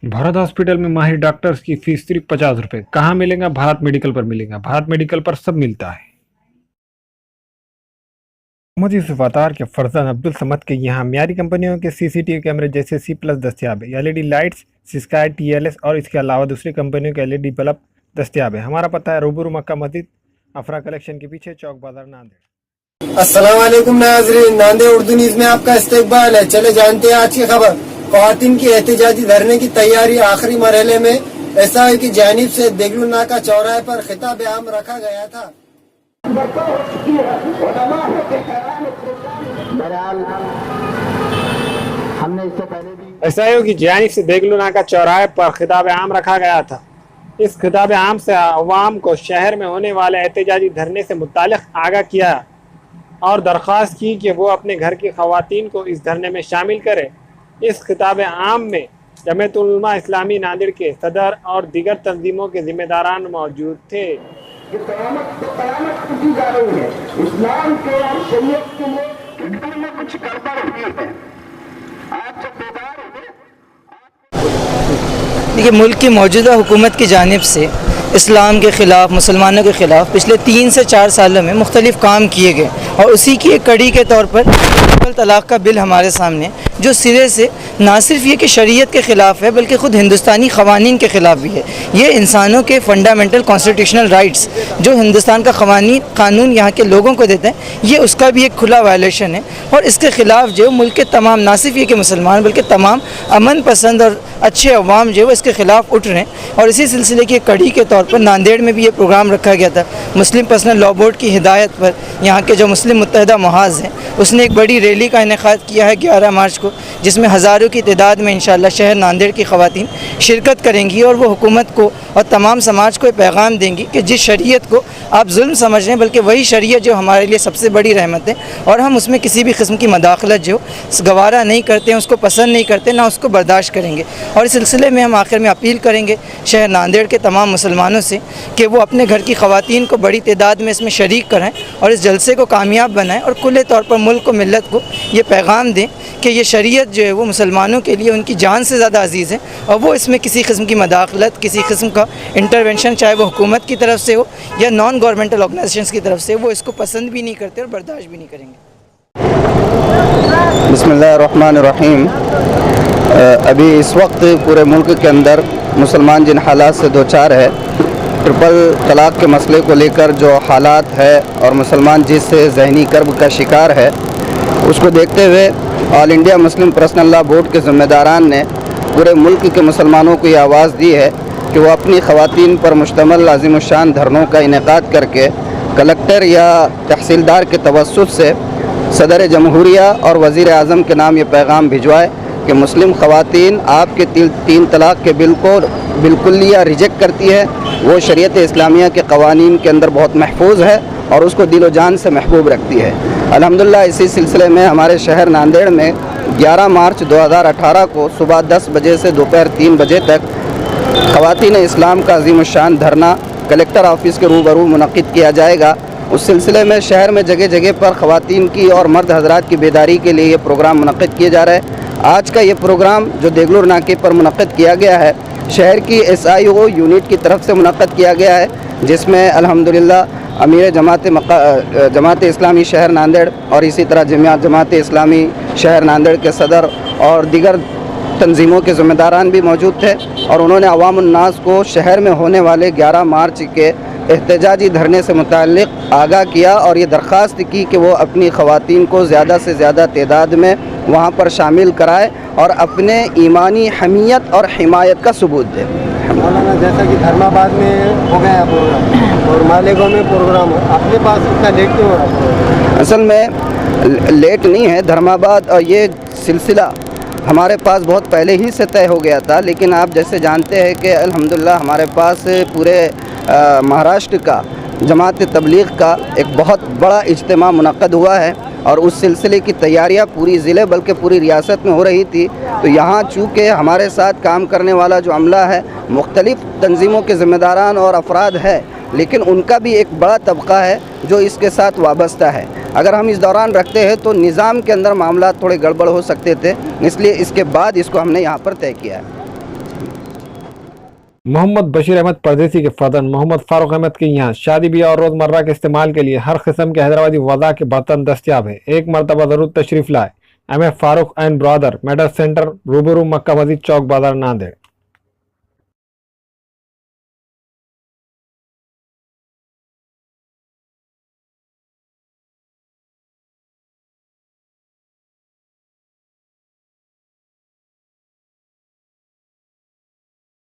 Bharat hospital में माहिर doctors की फीस सिर्फ 50 रुपए। कहाँ मिलेगा? भारत मेडिकल पर मिलेगा। भारत मेडिकल पर सब मिलता है। मोहम्मद यूसुफ अतार के फरजान अब्दुल समद के यहाँ मियारी कंपनियों के सीसीटीवी कैमरे जैसे C+ दस्तियाब है। एलईडी लाइट्स, स्काई, TLS और इसके अलावा दूसरी कंपनियों के एलईडी बल्ब दस्तियाब है। हमारा पता है रूबरू मक्का मस्जिद, अफरा कलेक्शन के पीछे, चौक बाजार, नांदेड़। अस्सलाम वालेकुम नाज़रीन, नांदेड़ उर्दू न्यूज़ में आपका इस्तकबाल है। चले जानते हैं आज की खबर। ख्वातीन की एहतजाजी धरने की तैयारी आखिरी मरहले में। SI की जानिब से देगलू नाका चौराहे पर खिताब आम रखा गया था। SIO की जानिब से देगलू नाका चौराहे पर खिताब आम रखा गया था। इस खिताब आम से अवाम को शहर में होने वाले एहतजाजी धरने से मुतालिक आगाह किया और दरख्वास्त की कि वो अपने घर की ख़वातीन को इस धरने में शामिल करें। इस खिताब आम में जमीयत उलमा इस्लामी नांदेड़ के सदर और दीगर तंजीमों के जिम्मेदारान मौजूद थे। कि कयामत पूछी जा रही है, इस्लाम के और शरीयत के लिए एकदम में कुछ गड़बड़ हुई है। आप जब बेदार हुए, देखिए, मुल्क की मौजूदा हुकूमत की जानिब से इस्लाम के ख़िलाफ़, मुसलमानों के ख़िलाफ़ पिछले 3 से 4 सालों में मुख्तलिफ़ काम किए गए और उसी की एक कड़ी के तौर पर ट्रिपल तलाक़ का बिल हमारे सामने, जो सिरे से ना सिर्फ ये कि शरीयत के ख़िलाफ़ है बल्कि ख़ुद हिंदुस्तानी क़वानीन के ख़िलाफ़ भी है। ये इंसानों के फंडामेंटल कॉन्स्टिट्यूशनल राइट्स जो हिंदुस्तान का कानून यहाँ के लोगों को देते हैं, ये उसका भी एक खुला वायलेशन है। और इसके ख़िलाफ़ जो मुल्क के तमाम, ना सिर्फ ये कि मुसलमान बल्कि तमाम अमन पसंद और अच्छे अवाम जो इसके ख़िलाफ़ उठ रहे हैं। और इसी सिलसिले की कड़ी के तौर पर नांदेड़ में भी ये प्रोग्राम रखा गया था। मुस्लिम पर्सनल लॉ बोर्ड की हिदायत पर यहाँ के जो मुस्लिम मुत्तहिदा महाज़ हैं, उसने एक बड़ी रैली का इनेकाद किया है 11 मार्च को, जिसमें हज़ारों की तादाद में इंशाअल्लाह शहर नांदेड़ की ख़वातीन शिरकत करेंगी और वो हुकूमत को और तमाम समाज को पैगाम देंगी कि जिस शरीयत को आप जुल्म समझ रहे हैं, बल्कि वही शरीयत जो हमारे लिए सबसे बड़ी रहमत है और हम उसमें किसी भी किस्म की मदाखलत जो गवारा नहीं करते हैं, उसको पसंद नहीं करते, ना उसको बर्दाश्त करेंगे। और इस सिलसिले में हम आखिर में अपील करेंगे शहर नांदेड़ के तमाम मुसलमानों से कि वो अपने घर की ख़वातीन को बड़ी तादाद में इसमें शरीक कराएँ और इस जलसे को कामयाब बनाएँ और कुल्ले तौर पर मुल्क को, मिल्लत को ये पैगाम दें कि ये शरीयत जो है वो मुसलमानों के लिए उनकी जान से ज़्यादा अजीज़ है और वो इसमें किसी किस्म की मदाखलत, किसी किस्म का इंटरवेंशन, चाहे वो हुकूमत की तरफ से हो या नॉन गवर्नमेंटल ऑर्गेनाइजेशंस की तरफ से, वो इसको पसंद भी नहीं करते और बर्दाश्त भी नहीं करेंगे। बिस्मिल्लाहिर्रहमानिर्रहीम। अभी इस वक्त पूरे मुल्क के अंदर मुसलमान जिन हालात से दो चार है, ट्रिपल तलाक़ के मसले को लेकर जो हालात है और मुसलमान जिस ज़हनी कर्ब का शिकार है, उसको देखते हुए all India Muslim personal law board के ज़िम्मेदारान ने पूरे मुल्क के मुसलमानों को ये आवाज़ दी है कि वो अपनी ख़वातीन पर मुश्तमल अज़ीमुश्शान धरनों का इनेकाद करके कलेक्टर या तहसीलदार के तवस्सुत से सदर जमहूरिया और वज़ीर आज़म के नाम ये पैगाम भिजवाए कि मुस्लिम ख़वातीन आपके 3 तलाक़ के बिल को बिल्कुलिया रिजेक्ट करती है। वो शरीयत इस्लामिया के क़वानीन के अंदर बहुत महफूज है और उसको दिलो जान से महबूब रखती है। अल्हम्दुलिल्लाह इसी सिलसिले में हमारे शहर नांदेड़ में 11 मार्च 2018 को सुबह 10 बजे से दोपहर 3 बजे तक ख़वातीन इस्लाम का अज़ीमुश्शान धरना कलेक्टर ऑफिस के रूबरू मुनक़िद किया जाएगा। उस सिलसिले में शहर में जगह जगह पर ख़वातीन की और मर्द हज़रात की बेदारी के लिए ये प्रोग्राम मुनक़िद किए जा रहे हैं। आज का ये प्रोग्राम जो देगलूर नाके पर मुनक़िद किया गया है, शहर की SIO यूनिट की तरफ से मुनक़िद किया गया है, जिसमें अल्हम्दुलिल्लाह अमीर जमात इस्लामी शहर नांदेड़ और इसी तरह जमात इस्लामी शहर नांदेड़ के सदर और दीगर तंजीमों के ज़िम्मेदारान भी मौजूद थे और उन्होंने अवामुन्नास को शहर में होने वाले 11 मार्च के एहतजाजी धरने से मुताल्लिक़ आगाह किया और ये दरख्वास्त की कि वो अपनी ख़वातीन को ज़्यादा से ज़्यादा तादाद में वहाँ पर शामिल कराए और अपने ईमानी हमीयत और हिमायत का सबूत दे। मौलाना, जैसा कि धर्माबाद में हो गया प्रोग्राम और मालेगांव में प्रोग्राम हो, अपने पास इतना लेट क्यों हो रहा है? असल में लेट नहीं है धर्माबाद, और ये सिलसिला हमारे पास बहुत पहले ही से तय हो गया था। लेकिन आप जैसे जानते हैं कि अल्हम्दुलिल्लाह हमारे पास पूरे महाराष्ट्र का जमात तबलीग का एक बहुत बड़ा इज्तिमा मुनक़्क़द हुआ है और उस सिलसिले की तैयारियां पूरी ज़िले बल्कि पूरी रियासत में हो रही थी। तो यहाँ चूँकि हमारे साथ काम करने वाला जो अमला है मुख्तलिफ़ तंजीमों के ज़िम्मेदारान और अफराद है, लेकिन उनका भी एक बड़ा तबका है जो इसके साथ वाबस्ता है। अगर हम इस दौरान रखते हैं तो निज़ाम के अंदर मामला थोड़े गड़बड़ हो सकते थे, इसलिए इसके बाद इसको हमने यहाँ पर तय किया है। मोहम्मद बशीर अहमद परदेसी के फर्जंद मोहम्मद फारूक अहमद के यहाँ शादी ब्याह और रोज़मर्रा के इस्तेमाल के लिए हर किस्म के हैदराबादी वज़ा के बर्तन दस्तियाब है। एक मरतबा ज़रूर तशरीफ़ लाए। M Farooq and brother medal centre रूबरू मक्का मस्जिद चौक बाजार नांदेड़।